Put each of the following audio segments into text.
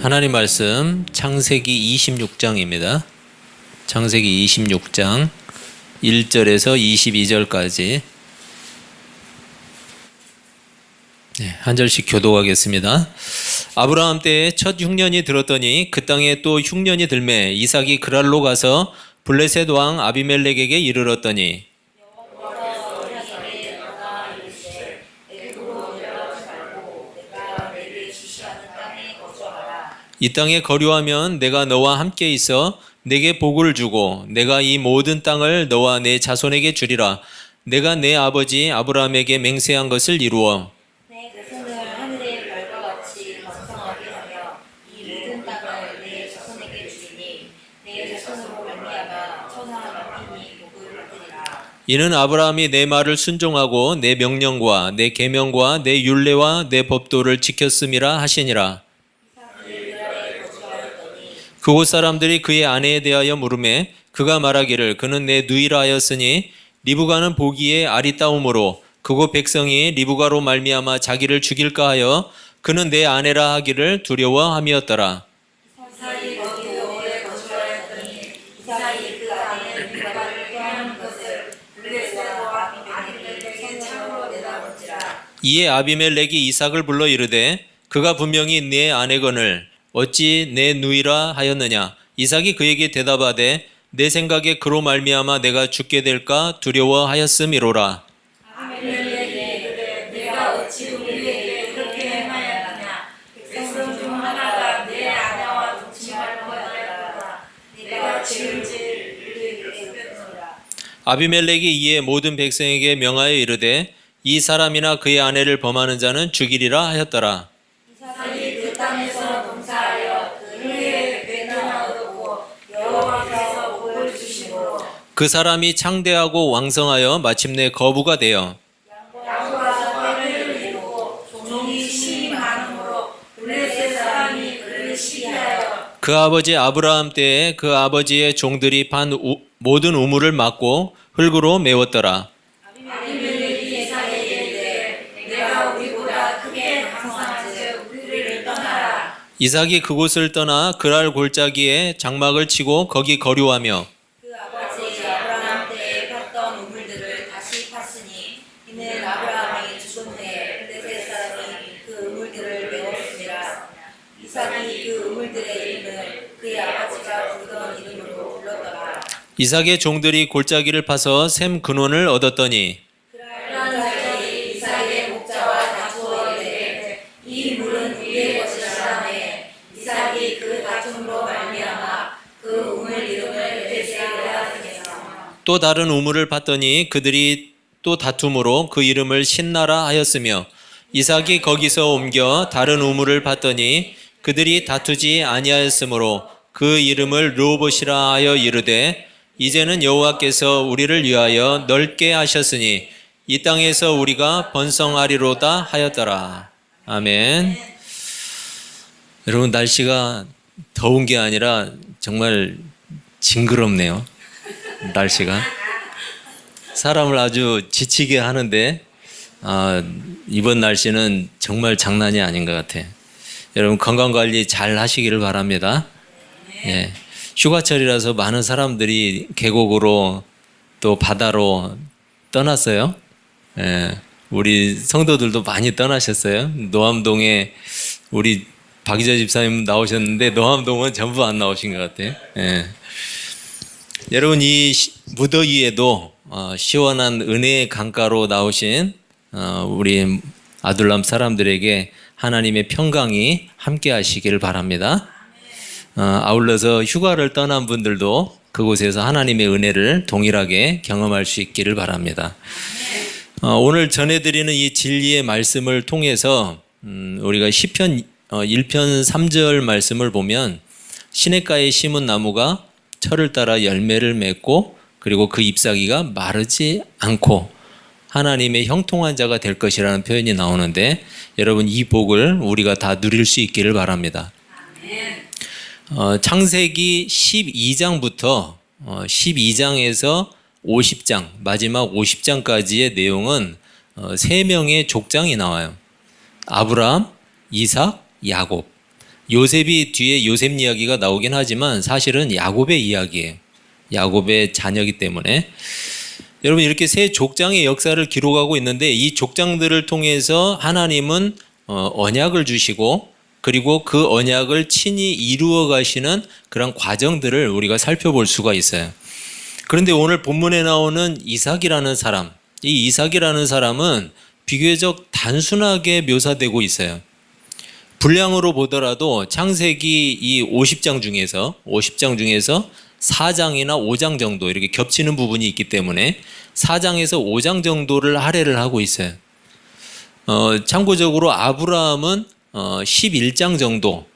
하나님 말씀 창세기 26장입니다. 창세기 26장 1절에서 22절까지 한 절씩 교독하겠습니다. 아브라함 때에 첫 흉년이 들었더니 그 땅에 또 흉년이 들매 이삭이 그랄로 가서 블레셋 왕 아비멜렉에게 이르렀더니 이 땅에 거류하면 내가 너와 함께 있어 내게 복을 주고 내가 이 모든 땅을 너와 내 자손에게 주리라. 내가 내 아버지 아브라함에게 맹세한 것을 이루어 내 자손을 하늘의 별과 같이 번성하게 하며 이 모든 땅을 내 자손에게 주리니 내 자손으로 말미암아 천하 만민이 복을 받으리라. 이는 아브라함이 내 말을 순종하고 내 명령과 내 계명과 내 율례와 내 법도를 지켰음이라 하시니라. 그곳 사람들이 그의 아내에 대하여 물으매 그가 말하기를 그는 내 누이라 하였으니 리브가는 보기에 아리따움으로 그곳 백성이 리브가로 말미암아 자기를 죽일까 하여 그는 내 아내라 하기를 두려워함이었더라. 이삭이 거기에 오래 거주하였더니 이삭이 그 아내 리브가를 꾀하는 것을 블레셋과 아비멜렉의 창으로 내다본지라. 이에 아비멜렉이 이삭을 불러 이르되 그가 분명히 내 아내거늘 어찌 내 누이라 하였느냐. 이삭이 그에게 대답하되 내 생각에 그로 말미암아 내가 죽게 될까 두려워하였음이로라. 아비멜렉이 이르되 내가 어찌 우리에게 그렇게 행하였느냐. 백성 중 하나가 내 아내와 동침할 것이라. 내가 지을지를 그에게 쓰였노라. 아비멜렉이 이에 모든 백성에게 명하여 이르되 이 사람이나 그의 아내를 범하는 자는 죽이리라 하였더라. 이삭이 그 땅에서 농사하여 그 해에 몇 얻었고 여호와께서 복을 주심으로 그 사람이 창대하고 왕성하여 마침내 거부가 되어 양과 떼를 이루고 종이 심이 많음으로 블레셋 사람이 그를 시기하여 그 아버지 아브라함 때에 그 아버지의 종들이 모든 우물을 막고 흙으로 메웠더라. 아비멜렉이 이삭에게 이르되 내가 우리보다 크게 강성한즉 우리를 떠나라. 이삭이 그곳을 떠나 그랄 골짜기에 장막을 치고 거기 거류하며 그 아버지 아브라함 때에 팠던 우물들을 다시 팠으니 이는 아브라함이 죽은 후에 블레셋 사람이 그 우물들을 메웠습니다. 이삭이 그 우물들의 이름을 그의 아버지가 부르던 이름으로 불렀더라. 이삭의 종들이 골짜기를 파서 샘 근원을 얻었더니 그러한 자들이 이삭의 목자와 다투어 이르되 이 물은 우리의 것이라하매 이삭이 그 다툼으로 말미암아 그 우물 이름을 베세라 하였으며 또 다른 우물을 팠더니 그들이 또 다툼으로 그 이름을 신나라 하였으며 이삭이 거기서 옮겨 다른 우물을 팠더니 그들이 다투지 아니하였으므로 그 이름을 르호봇이라 하여 이르되 이제는 여호와께서 우리를 위하여 넓게 하셨으니 이 땅에서 우리가 번성하리로다 하였더라. 아멘. 여러분 날씨가 더운 게 아니라 정말 징그럽네요. 날씨가 사람을 아주 지치게 하는데 이번 날씨는 정말 장난이 아닌 것 같아요. 여러분 건강관리 잘 하시기를 바랍니다. 예. 휴가철이라서 많은 사람들이 계곡으로 또 바다로 떠났어요. 예. 우리 성도들도 많이 떠나셨어요. 노암동에 우리 박이자 집사님 나오셨는데 노암동은 전부 안 나오신 것 같아요. 예. 여러분 이 무더위에도 시원한 은혜의 강가로 나오신 우리 아둘람 사람들에게 하나님의 평강이 함께 하시기를 바랍니다. 아울러서 휴가를 떠난 분들도 그곳에서 하나님의 은혜를 동일하게 경험할 수 있기를 바랍니다. 오늘 전해드리는 이 진리의 말씀을 통해서 우리가 시편 1편 3절 말씀을 보면 시냇가에 심은 나무가 철을 따라 열매를 맺고 그리고 그 잎사귀가 마르지 않고 하나님의 형통한 자가 될 것이라는 표현이 나오는데 여러분 이 복을 우리가 다 누릴 수 있기를 바랍니다. 창세기 12장부터 12장에서 50장 마지막 50장까지의 내용은 3명의 족장이 나와요. 아브라함, 이삭, 야곱. 요셉이 뒤에 요셉 이야기가 나오긴 하지만 사실은 야곱의 이야기예요. 야곱의 자녀이기 때문에. 여러분 이렇게 세 족장의 역사를 기록하고 있는데 이 족장들을 통해서 하나님은 언약을 주시고 그리고 그 언약을 친히 이루어 가시는 그런 과정들을 우리가 살펴볼 수가 있어요. 그런데 오늘 본문에 나오는 이삭이라는 사람, 이 이삭이라는 사람은 비교적 단순하게 묘사되고 있어요. 분량으로 보더라도 창세기 이 50장 중에서 4장이나 5장 정도 이렇게 겹치는 부분이 있기 때문에 4장에서 5장 정도를 할애를 하고 있어요. 참고적으로 아브라함은 11장 정도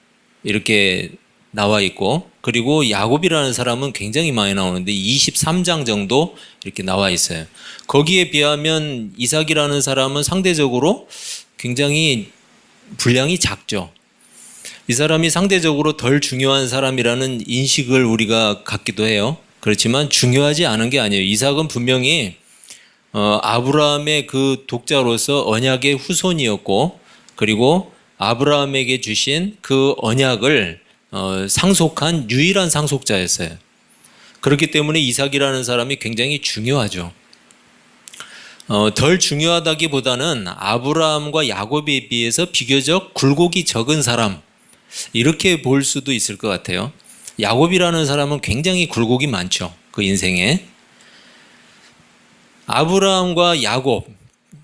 이렇게 나와 있고 그리고 야곱이라는 사람은 굉장히 많이 나오는데 23장 정도 이렇게 나와 있어요. 거기에 비하면 이삭이라는 사람은 상대적으로 굉장히 분량이 작죠. 이 사람이 상대적으로 덜 중요한 사람이라는 인식을 우리가 갖기도 해요. 그렇지만 중요하지 않은 게 아니에요. 이삭은 분명히 아브라함의 그 독자로서 언약의 후손이었고 그리고 아브라함에게 주신 그 언약을 상속한 유일한 상속자였어요. 그렇기 때문에 이삭이라는 사람이 굉장히 중요하죠. 덜 중요하다기보다는 아브라함과 야곱에 비해서 비교적 굴곡이 적은 사람 이렇게 볼 수도 있을 것 같아요. 야곱이라는 사람은 굉장히 굴곡이 많죠. 그 인생에. 아브라함과 야곱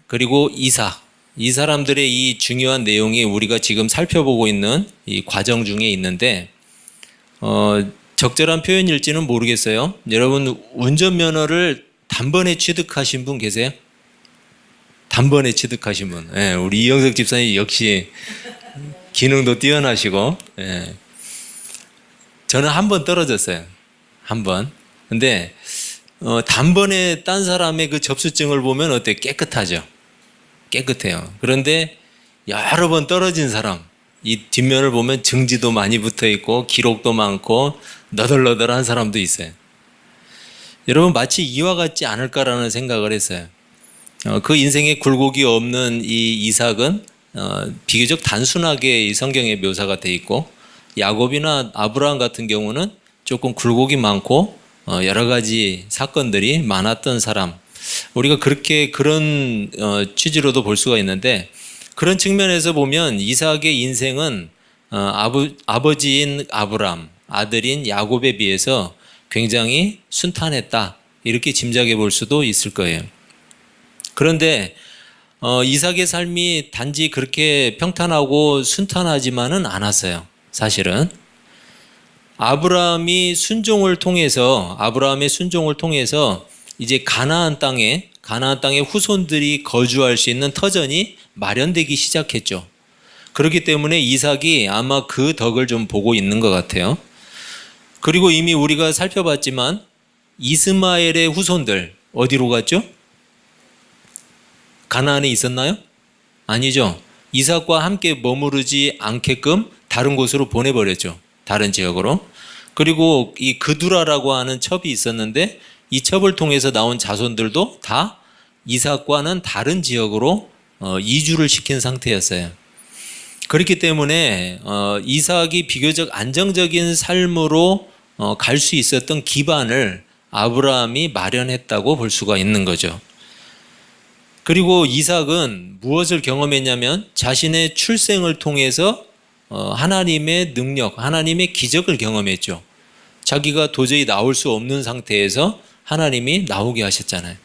그리고 이삭 이 사람들의 이 중요한 내용이 우리가 지금 살펴보고 있는 이 과정 중에 있는데 적절한 표현일지는 모르겠어요. 여러분 운전면허를 단번에 취득하신 분 계세요? 단번에 취득하신 분. 네, 우리 이영석 집사님 역시 기능도 뛰어나시고 저는 한 번 떨어졌어요. 한 번. 근데 단번에 딴 사람의 그 접수증을 보면 어때요? 깨끗하죠. 깨끗해요. 그런데 여러 번 떨어진 사람 이 뒷면을 보면 증지도 많이 붙어 있고 기록도 많고 너덜너덜한 사람도 있어요. 여러분 마치 이와 같지 않을까라는 생각을 했어요. 그 인생에 굴곡이 없는 이 이삭은 비교적 단순하게 이 성경에 묘사가 돼 있고 야곱이나 아브라함 같은 경우는 조금 굴곡이 많고 여러 가지 사건들이 많았던 사람. 우리가 그렇게 그런 취지로도 볼 수가 있는데 그런 측면에서 보면 이삭의 인생은 아버지인 아브라함, 아들인 야곱에 비해서 굉장히 순탄했다. 이렇게 짐작해 볼 수도 있을 거예요. 그런데 이삭의 삶이 단지 그렇게 평탄하고 순탄하지만은 않았어요. 사실은 아브라함의 순종을 통해서 이제 가나안 땅에 후손들이 거주할 수 있는 터전이 마련되기 시작했죠. 그렇기 때문에 이삭이 아마 그 덕을 좀 보고 있는 것 같아요. 그리고 이미 우리가 살펴봤지만 이스마엘의 후손들 어디로 갔죠? 가나안에 있었나요? 아니죠. 이삭과 함께 머무르지 않게끔 다른 곳으로 보내버렸죠. 다른 지역으로. 그리고 이 그두라라고 하는 첩이 있었는데 이 첩을 통해서 나온 자손들도 다 이삭과는 다른 지역으로 이주를 시킨 상태였어요. 그렇기 때문에 이삭이 비교적 안정적인 삶으로 갈 수 있었던 기반을 아브라함이 마련했다고 볼 수가 있는 거죠. 그리고 이삭은 무엇을 경험했냐면 자신의 출생을 통해서 하나님의 능력, 하나님의 기적을 경험했죠. 자기가 도저히 나올 수 없는 상태에서 하나님이 나오게 하셨잖아요.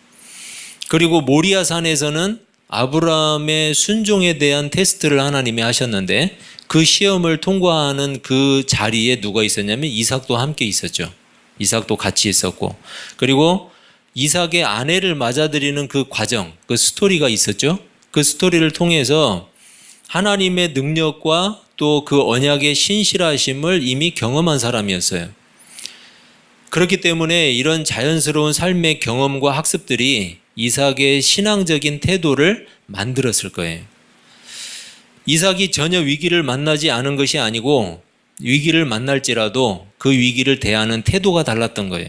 그리고 모리아산에서는 아브라함의 순종에 대한 테스트를 하나님이 하셨는데 그 시험을 통과하는 그 자리에 누가 있었냐면 이삭도 함께 있었죠. 이삭도 같이 있었고 그리고 이삭의 아내를 맞아들이는 그 과정, 그 스토리가 있었죠. 그 스토리를 통해서 하나님의 능력과 또 그 언약의 신실하심을 이미 경험한 사람이었어요. 그렇기 때문에 이런 자연스러운 삶의 경험과 학습들이 이삭의 신앙적인 태도를 만들었을 거예요. 이삭이 전혀 위기를 만나지 않은 것이 아니고 위기를 만날지라도 그 위기를 대하는 태도가 달랐던 거예요.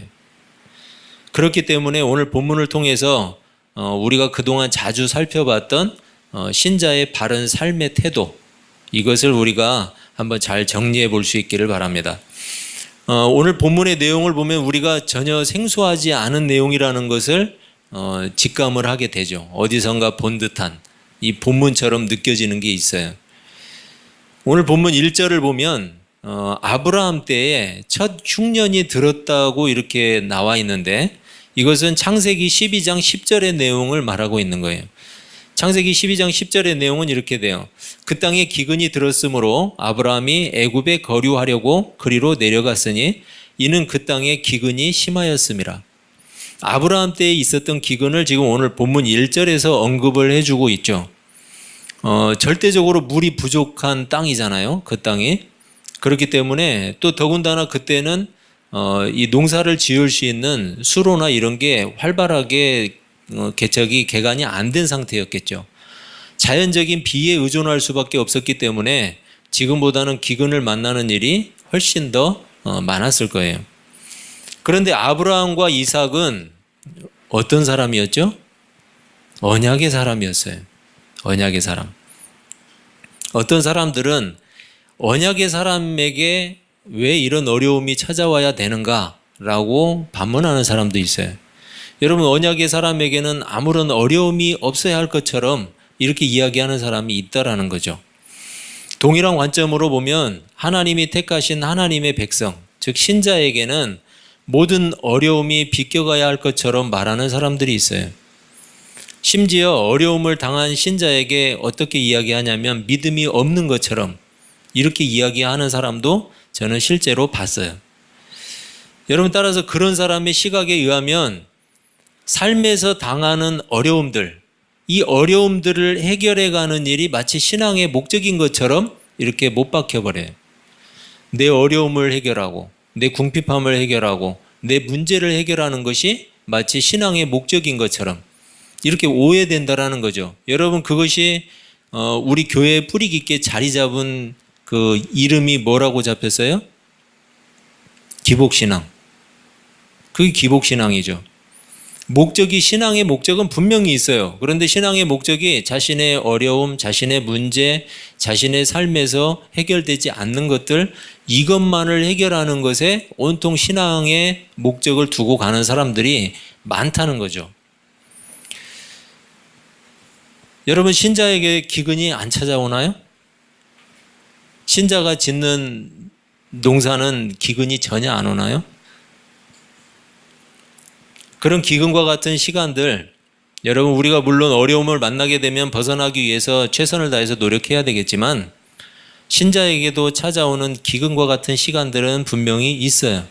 그렇기 때문에 오늘 본문을 통해서 우리가 그동안 자주 살펴봤던 신자의 바른 삶의 태도 이것을 우리가 한번 잘 정리해 볼 수 있기를 바랍니다. 오늘 본문의 내용을 보면 우리가 전혀 생소하지 않은 내용이라는 것을 직감을 하게 되죠. 어디선가 본 듯한 이 본문처럼 느껴지는 게 있어요. 오늘 본문 1절을 보면 아브라함 때에 첫 흉년이 들었다고 이렇게 나와 있는데 이것은 창세기 12장 10절의 내용을 말하고 있는 거예요. 창세기 12장 10절의 내용은 이렇게 돼요. 그 땅에 기근이 들었으므로 아브라함이 애굽에 거류하려고 그리로 내려갔으니 이는 그 땅에 기근이 심하였음이라. 아브라함 때에 있었던 기근을 지금 오늘 본문 1절에서 언급을 해주고 있죠. 절대적으로 물이 부족한 땅이잖아요. 그 땅이. 그렇기 때문에 또 더군다나 그때는 이 농사를 지을 수 있는 수로나 이런 게 활발하게 개간이 안 된 상태였겠죠. 자연적인 비에 의존할 수밖에 없었기 때문에 지금보다는 기근을 만나는 일이 훨씬 더 많았을 거예요. 그런데 아브라함과 이삭은 어떤 사람이었죠? 언약의 사람이었어요. 언약의 사람. 어떤 사람들은 언약의 사람에게 왜 이런 어려움이 찾아와야 되는가라고 반문하는 사람도 있어요. 여러분, 언약의 사람에게는 아무런 어려움이 없어야 할 것처럼 이렇게 이야기하는 사람이 있다라는 거죠. 동일한 관점으로 보면 하나님이 택하신 하나님의 백성, 즉 신자에게는 모든 어려움이 비껴가야 할 것처럼 말하는 사람들이 있어요. 심지어 어려움을 당한 신자에게 어떻게 이야기하냐면 믿음이 없는 것처럼 이렇게 이야기하는 사람도 저는 실제로 봤어요. 여러분, 따라서 그런 사람의 시각에 의하면 삶에서 당하는 어려움들, 이 어려움들을 해결해가는 일이 마치 신앙의 목적인 것처럼 이렇게 못 박혀버려요. 내 어려움을 해결하고 내 궁핍함을 해결하고 내 문제를 해결하는 것이 마치 신앙의 목적인 것처럼 이렇게 오해된다라는 거죠. 여러분, 그것이 우리 교회에 뿌리 깊게 자리 잡은 그 이름이 뭐라고 잡혔어요? 기복신앙. 그게 기복신앙이죠. 목적이, 신앙의 목적은 분명히 있어요. 그런데 신앙의 목적이 자신의 어려움, 자신의 문제, 자신의 삶에서 해결되지 않는 것들, 이것만을 해결하는 것에 온통 신앙의 목적을 두고 가는 사람들이 많다는 거죠. 여러분, 신자에게 기근이 안 찾아오나요? 신자가 짓는 농사는 기근이 전혀 안 오나요? 그런 기근과 같은 시간들, 여러분, 우리가 물론 어려움을 만나게 되면 벗어나기 위해서 최선을 다해서 노력해야 되겠지만 신자에게도 찾아오는 기근과 같은 시간들은 분명히 있어요.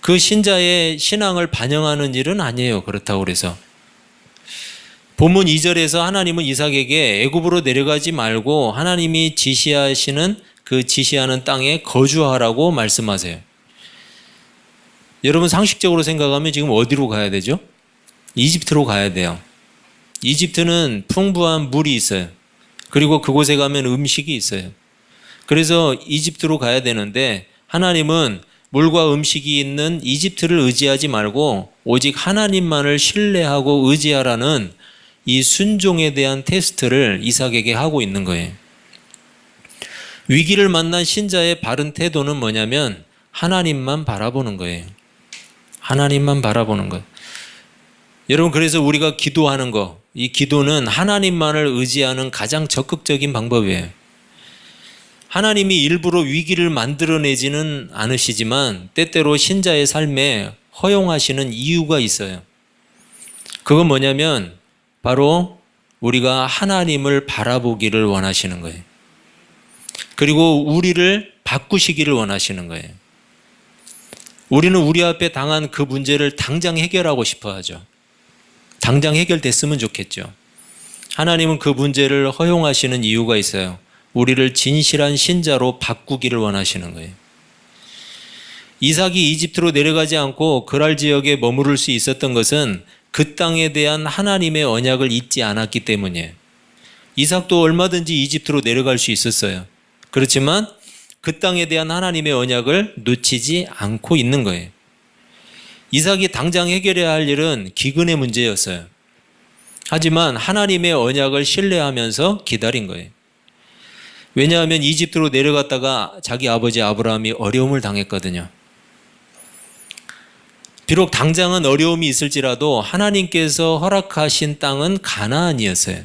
그 신자의 신앙을 반영하는 일은 아니에요. 그렇다고 그래서 본문 2절에서 하나님은 이삭에게 애굽으로 내려가지 말고 하나님이 지시하시는 그 지시하는 땅에 거주하라고 말씀하세요. 여러분, 상식적으로 생각하면 지금 어디로 가야 되죠? 이집트로 가야 돼요. 이집트는 풍부한 물이 있어요. 그리고 그곳에 가면 음식이 있어요. 그래서 이집트로 가야 되는데 하나님은 물과 음식이 있는 이집트를 의지하지 말고 오직 하나님만을 신뢰하고 의지하라는 이 순종에 대한 테스트를 이삭에게 하고 있는 거예요. 위기를 만난 신자의 바른 태도는 뭐냐면 하나님만 바라보는 거예요. 하나님만 바라보는 것. 여러분, 그래서 우리가 기도하는 거, 이 기도는 하나님만을 의지하는 가장 적극적인 방법이에요. 하나님이 일부러 위기를 만들어내지는 않으시지만 때때로 신자의 삶에 허용하시는 이유가 있어요. 그건 뭐냐면 바로 우리가 하나님을 바라보기를 원하시는 거예요. 그리고 우리를 바꾸시기를 원하시는 거예요. 우리는 우리 앞에 당한 그 문제를 당장 해결하고 싶어 하죠. 당장 해결됐으면 좋겠죠. 하나님은 그 문제를 허용하시는 이유가 있어요. 우리를 진실한 신자로 바꾸기를 원하시는 거예요. 이삭이 이집트로 내려가지 않고 그랄 지역에 머무를 수 있었던 것은 그 땅에 대한 하나님의 언약을 잊지 않았기 때문이에요. 이삭도 얼마든지 이집트로 내려갈 수 있었어요. 그렇지만 그 땅에 대한 하나님의 언약을 놓치지 않고 있는 거예요. 이삭이 당장 해결해야 할 일은 기근의 문제였어요. 하지만 하나님의 언약을 신뢰하면서 기다린 거예요. 왜냐하면 이집트로 내려갔다가 자기 아버지 아브라함이 어려움을 당했거든요. 비록 당장은 어려움이 있을지라도 하나님께서 허락하신 땅은 가나안이었어요.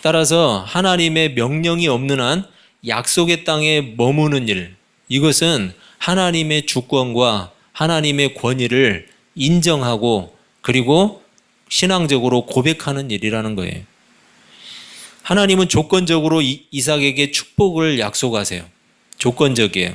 따라서 하나님의 명령이 없는 한 약속의 땅에 머무는 일, 이것은 하나님의 주권과 하나님의 권위를 인정하고 그리고 신앙적으로 고백하는 일이라는 거예요. 하나님은 조건적으로 이삭에게 축복을 약속하세요. 조건적이에요.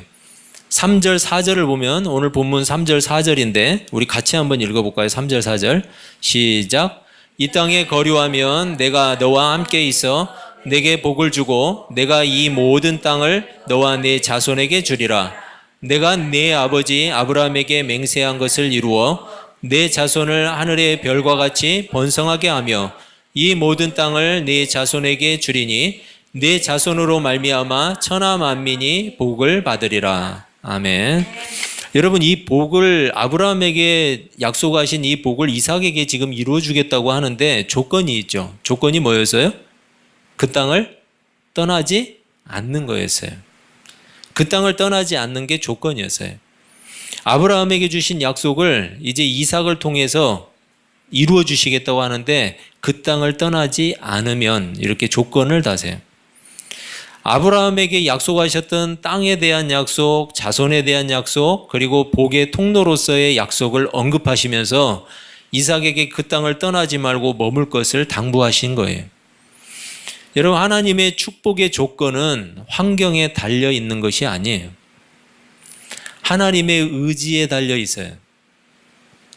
3절 4절을 보면 오늘 본문 3절 4절인데 우리 같이 한번 읽어볼까요? 3절 4절 시작. 이 땅에 거류하면 내가 너와 함께 있어 내게 복을 주고 내가 이 모든 땅을 너와 네 자손에게 주리라. 내가 네 아버지 아브라함에게 맹세한 것을 이루어 내 자손을 하늘의 별과 같이 번성하게 하며 이 모든 땅을 네 자손에게 주리니 네 자손으로 말미암아 천하 만민이 복을 받으리라. 아멘. 여러분, 이 복을 아브라함에게 약속하신 이 복을 이삭에게 지금 이루어 주겠다고 하는데 조건이 있죠. 조건이 뭐였어요? 그 땅을 떠나지 않는 거였어요. 그 땅을 떠나지 않는 게 조건이었어요. 아브라함에게 주신 약속을 이제 이삭을 통해서 이루어 주시겠다고 하는데 그 땅을 떠나지 않으면 이렇게 조건을 다세요. 아브라함에게 약속하셨던 땅에 대한 약속, 자손에 대한 약속, 그리고 복의 통로로서의 약속을 언급하시면서 이삭에게 그 땅을 떠나지 말고 머물 것을 당부하신 거예요. 여러분, 하나님의 축복의 조건은 환경에 달려 있는 것이 아니에요. 하나님의 의지에 달려 있어요.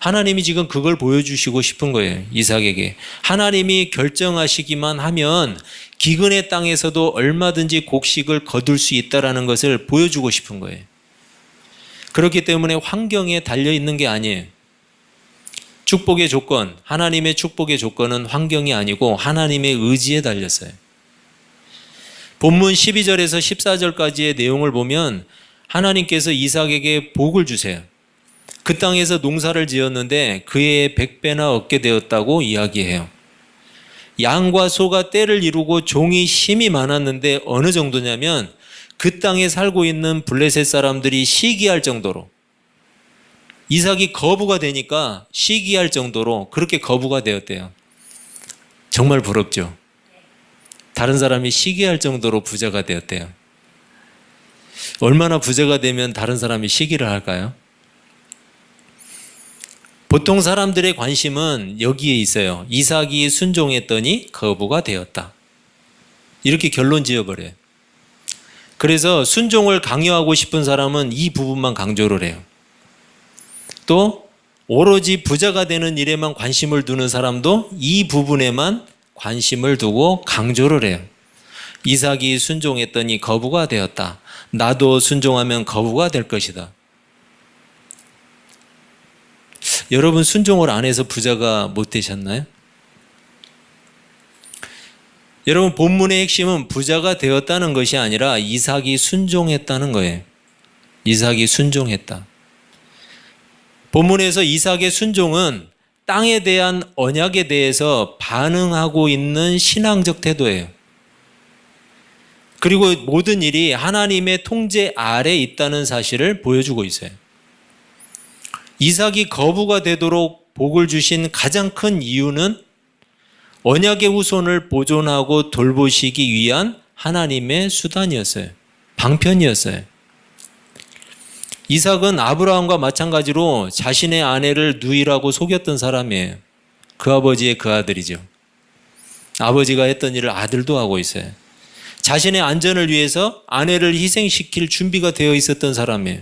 하나님이 지금 그걸 보여주시고 싶은 거예요. 이삭에게. 하나님이 결정하시기만 하면 기근의 땅에서도 얼마든지 곡식을 거둘 수 있다는 것을 보여주고 싶은 거예요. 그렇기 때문에 환경에 달려 있는 게 아니에요. 축복의 조건, 하나님의 축복의 조건은 환경이 아니고 하나님의 의지에 달렸어요. 본문 12절에서 14절까지의 내용을 보면 하나님께서 이삭에게 복을 주세요. 그 땅에서 농사를 지었는데 그의 100배나 얻게 되었다고 이야기해요. 양과 소가 떼를 이루고 종이 힘이 많았는데 어느 정도냐면 그 땅에 살고 있는 블레셋 사람들이 시기할 정도로, 이삭이 거부가 되니까 시기할 정도로 그렇게 거부가 되었대요. 정말 부럽죠. 다른 사람이 시기할 정도로 부자가 되었대요. 얼마나 부자가 되면 다른 사람이 시기를 할까요? 보통 사람들의 관심은 여기에 있어요. 이삭이 순종했더니 거부가 되었다. 이렇게 결론 지어버려요. 그래서 순종을 강요하고 싶은 사람은 이 부분만 강조를 해요. 또 오로지 부자가 되는 일에만 관심을 두는 사람도 이 부분에만 관심을 두고 강조를 해요. 이삭이 순종했더니 거부가 되었다. 나도 순종하면 거부가 될 것이다. 여러분, 순종을 안 해서 부자가 못 되셨나요? 여러분, 본문의 핵심은 부자가 되었다는 것이 아니라 이삭이 순종했다는 거예요. 이삭이 순종했다. 본문에서 이삭의 순종은 땅에 대한 언약에 대해서 반응하고 있는 신앙적 태도예요. 그리고 모든 일이 하나님의 통제 아래 있다는 사실을 보여주고 있어요. 이삭이 거부가 되도록 복을 주신 가장 큰 이유는 언약의 후손을 보존하고 돌보시기 위한 하나님의 수단이었어요. 방편이었어요. 이삭은 아브라함과 마찬가지로 자신의 아내를 누이라고 속였던 사람이에요. 그 아버지의 그 아들이죠. 아버지가 했던 일을 아들도 하고 있어요. 자신의 안전을 위해서 아내를 희생시킬 준비가 되어 있었던 사람이에요.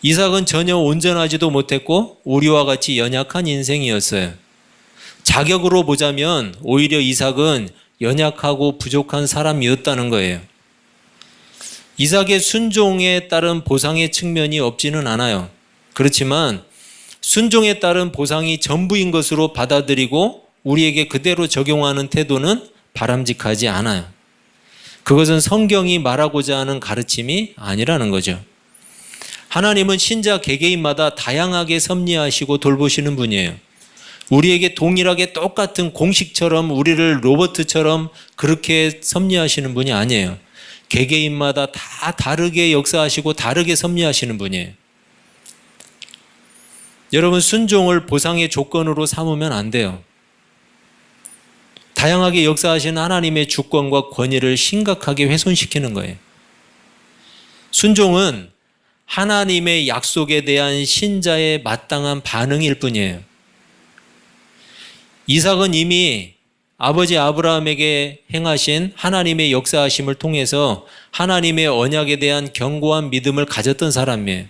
이삭은 전혀 온전하지도 못했고 우리와 같이 연약한 인생이었어요. 자격으로 보자면 오히려 이삭은 연약하고 부족한 사람이었다는 거예요. 이삭의 순종에 따른 보상의 측면이 없지는 않아요. 그렇지만 순종에 따른 보상이 전부인 것으로 받아들이고 우리에게 그대로 적용하는 태도는 바람직하지 않아요. 그것은 성경이 말하고자 하는 가르침이 아니라는 거죠. 하나님은 신자 개개인마다 다양하게 섭리하시고 돌보시는 분이에요. 우리에게 동일하게 똑같은 공식처럼 우리를 로봇처럼 그렇게 섭리하시는 분이 아니에요. 개개인마다 다 다르게 역사하시고 다르게 섭리하시는 분이에요. 여러분, 순종을 보상의 조건으로 삼으면 안 돼요. 다양하게 역사하시는 하나님의 주권과 권위를 심각하게 훼손시키는 거예요. 순종은 하나님의 약속에 대한 신자의 마땅한 반응일 뿐이에요. 이삭은 이미 아버지 아브라함에게 행하신 하나님의 역사하심을 통해서 하나님의 언약에 대한 견고한 믿음을 가졌던 사람이에요.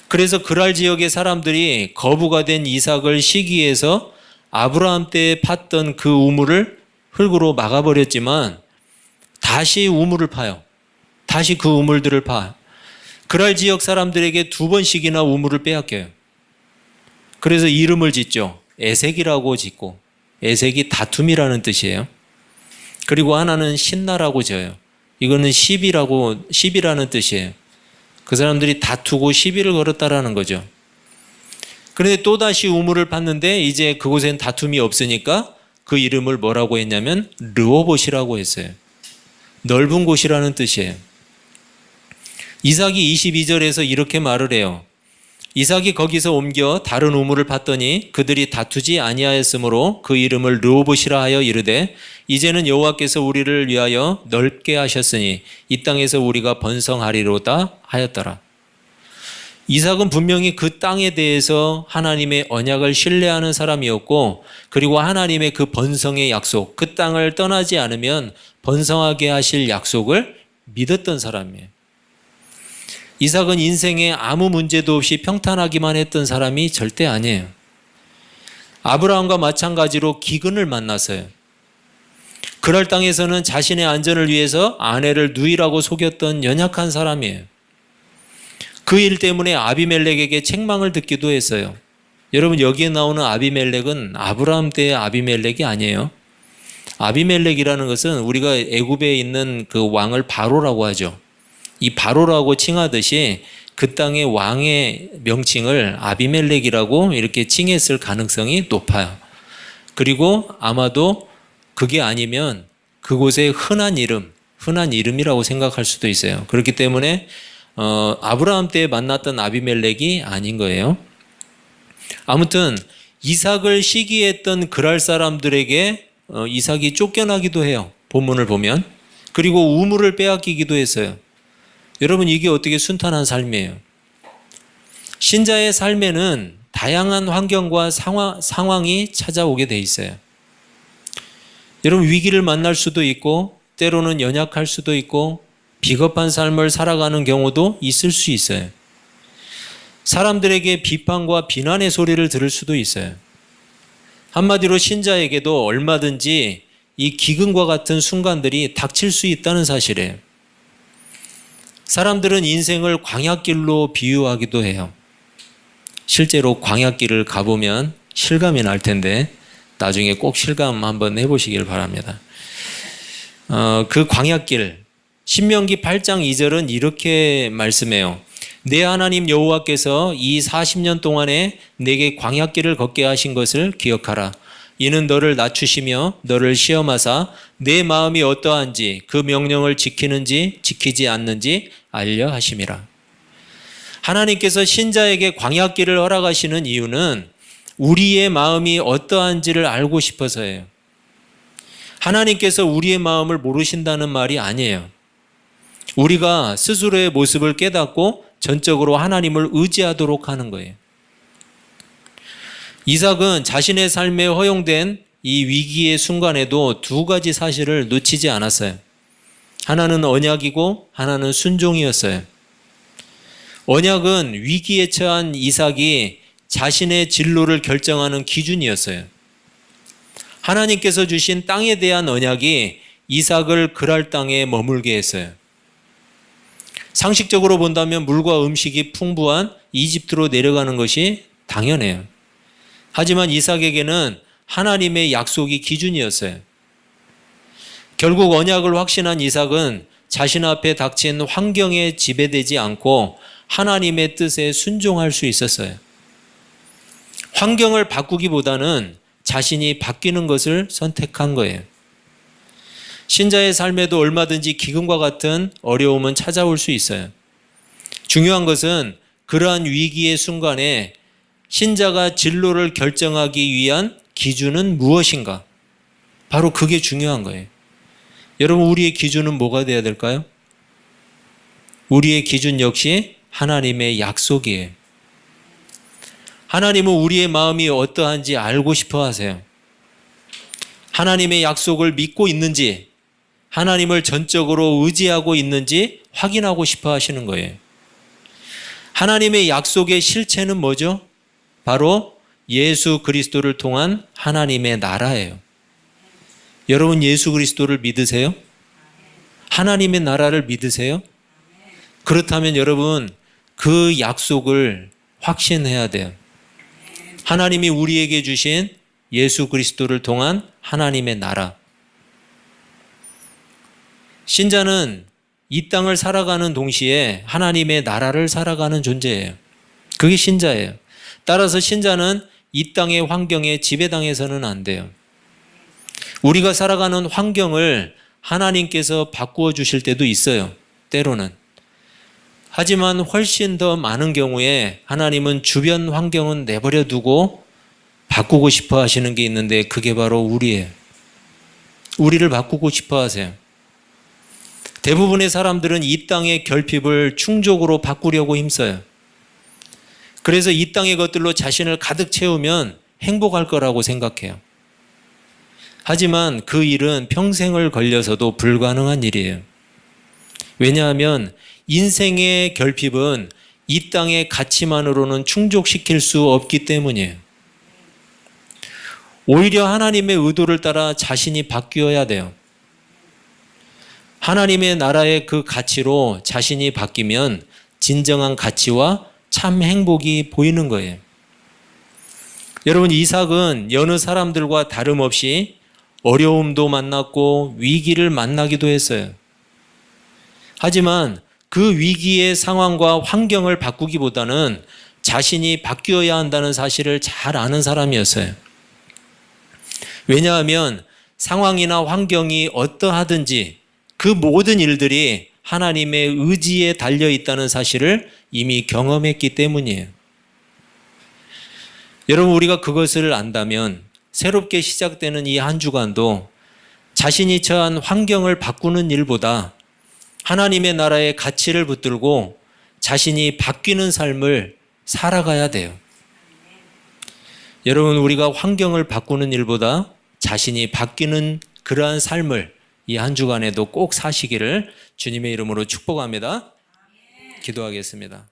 그래서 그랄 지역의 사람들이 거부가 된 이삭을 시기해서 아브라함 때에 팠던 그 우물을 흙으로 막아버렸지만 다시 우물을 파요. 다시 그 우물들을 파요. 그랄 지역 사람들에게 2번씩이나 우물을 빼앗겨요. 그래서 이름을 짓죠. 에색이라고 짓고, 에색이 다툼이라는 뜻이에요. 그리고 하나는 신나라고 지어요. 이거는 시비라는 뜻이에요. 그 사람들이 다투고 시비를 걸었다라는 거죠. 그런데 또다시 우물을 팠는데 이제 그곳엔 다툼이 없으니까 그 이름을 뭐라고 했냐면 르호봇이라고 했어요. 넓은 곳이라는 뜻이에요. 이삭이 22절에서 이렇게 말을 해요. 이삭이 거기서 옮겨 다른 우물을 팠더니 그들이 다투지 아니하였으므로 그 이름을 르호봇이라 하여 이르되 이제는 여호와께서 우리를 위하여 넓게 하셨으니 이 땅에서 우리가 번성하리로다 하였더라. 이삭은 분명히 그 땅에 대해서 하나님의 언약을 신뢰하는 사람이었고, 그리고 하나님의 그 번성의 약속, 그 땅을 떠나지 않으면 번성하게 하실 약속을 믿었던 사람이에요. 이삭은 인생에 아무 문제도 없이 평탄하기만 했던 사람이 절대 아니에요. 아브라함과 마찬가지로 기근을 만났어요. 그랄 땅에서는 자신의 안전을 위해서 아내를 누이라고 속였던 연약한 사람이에요. 그 일 때문에 아비멜렉에게 책망을 듣기도 했어요. 여러분, 여기에 나오는 아비멜렉은 아브라함 때의 아비멜렉이 아니에요. 아비멜렉이라는 것은 우리가 애굽에 있는 그 왕을 바로라고 하죠. 이 바로라고 칭하듯이 그 땅의 왕의 명칭을 아비멜렉이라고 이렇게 칭했을 가능성이 높아요. 그리고 아마도 그게 아니면 그곳의 흔한 이름이라고 생각할 수도 있어요. 그렇기 때문에 아브라함 때 만났던 아비멜렉이 아닌 거예요. 아무튼 이삭을 시기했던 그랄 사람들에게 이삭이 쫓겨나기도 해요. 본문을 보면. 그리고 우물을 빼앗기기도 했어요. 여러분, 이게 어떻게 순탄한 삶이에요? 신자의 삶에는 다양한 환경과 상황이 찾아오게 돼 있어요. 여러분, 위기를 만날 수도 있고 때로는 연약할 수도 있고 비겁한 삶을 살아가는 경우도 있을 수 있어요. 사람들에게 비판과 비난의 소리를 들을 수도 있어요. 한마디로 신자에게도 얼마든지 이 기근과 같은 순간들이 닥칠 수 있다는 사실이에요. 사람들은 인생을 광야길로 비유하기도 해요. 실제로 광야길을 가보면 실감이 날 텐데 나중에 꼭 실감 한번 해보시길 바랍니다. 그 광야길, 신명기 8장 2절은 이렇게 말씀해요. 내 하나님 여호와께서 이 40년 동안에 내게 광야길을 걷게 하신 것을 기억하라. 이는 너를 낮추시며 너를 시험하사 내 마음이 어떠한지 그 명령을 지키는지 지키지 않는지 알려 하심이라. 하나님께서 신자에게 광야길을 허락하시는 이유는 우리의 마음이 어떠한지를 알고 싶어서예요. 하나님께서 우리의 마음을 모르신다는 말이 아니에요. 우리가 스스로의 모습을 깨닫고 전적으로 하나님을 의지하도록 하는 거예요. 이삭은 자신의 삶에 허용된 이 위기의 순간에도 2가지 사실을 놓치지 않았어요. 하나는 언약이고 하나는 순종이었어요. 언약은 위기에 처한 이삭이 자신의 진로를 결정하는 기준이었어요. 하나님께서 주신 땅에 대한 언약이 이삭을 그랄 땅에 머물게 했어요. 상식적으로 본다면 물과 음식이 풍부한 이집트로 내려가는 것이 당연해요. 하지만 이삭에게는 하나님의 약속이 기준이었어요. 결국 언약을 확신한 이삭은 자신 앞에 닥친 환경에 지배되지 않고 하나님의 뜻에 순종할 수 있었어요. 환경을 바꾸기보다는 자신이 바뀌는 것을 선택한 거예요. 신자의 삶에도 얼마든지 기근과 같은 어려움은 찾아올 수 있어요. 중요한 것은 그러한 위기의 순간에 신자가 진로를 결정하기 위한 기준은 무엇인가? 바로 그게 중요한 거예요. 여러분, 우리의 기준은 뭐가 돼야 될까요? 우리의 기준 역시 하나님의 약속이에요. 하나님은 우리의 마음이 어떠한지 알고 싶어 하세요. 하나님의 약속을 믿고 있는지, 하나님을 전적으로 의지하고 있는지 확인하고 싶어 하시는 거예요. 하나님의 약속의 실체는 뭐죠? 바로 예수 그리스도를 통한 하나님의 나라예요. 여러분, 예수 그리스도를 믿으세요? 하나님의 나라를 믿으세요? 그렇다면 여러분, 그 약속을 확신해야 돼요. 하나님이 우리에게 주신 예수 그리스도를 통한 하나님의 나라. 신자는 이 땅을 살아가는 동시에 하나님의 나라를 살아가는 존재예요. 그게 신자예요. 따라서 신자는 이 땅의 환경에 지배당해서는 안 돼요. 우리가 살아가는 환경을 하나님께서 바꾸어 주실 때도 있어요. 때로는. 하지만 훨씬 더 많은 경우에 하나님은 주변 환경은 내버려 두고 바꾸고 싶어 하시는 게 있는데 그게 바로 우리예요. 우리를 바꾸고 싶어 하세요. 대부분의 사람들은 이 땅의 결핍을 충족으로 바꾸려고 힘써요. 그래서 이 땅의 것들로 자신을 가득 채우면 행복할 거라고 생각해요. 하지만 그 일은 평생을 걸려서도 불가능한 일이에요. 왜냐하면 인생의 결핍은 이 땅의 가치만으로는 충족시킬 수 없기 때문이에요. 오히려 하나님의 의도를 따라 자신이 바뀌어야 돼요. 하나님의 나라의 그 가치로 자신이 바뀌면 진정한 가치와 참 행복이 보이는 거예요. 여러분, 이삭은 여느 사람들과 다름없이 어려움도 만났고 위기를 만나기도 했어요. 하지만 그 위기의 상황과 환경을 바꾸기보다는 자신이 바뀌어야 한다는 사실을 잘 아는 사람이었어요. 왜냐하면 상황이나 환경이 어떠하든지 그 모든 일들이 하나님의 의지에 달려 있다는 사실을 이미 경험했기 때문이에요. 여러분, 우리가 그것을 안다면 새롭게 시작되는 이 한 주간도 자신이 처한 환경을 바꾸는 일보다 하나님의 나라의 가치를 붙들고 자신이 바뀌는 삶을 살아가야 돼요. 여러분, 우리가 환경을 바꾸는 일보다 자신이 바뀌는 그러한 삶을 이 한 주간에도 꼭 사시기를 주님의 이름으로 축복합니다. 기도하겠습니다.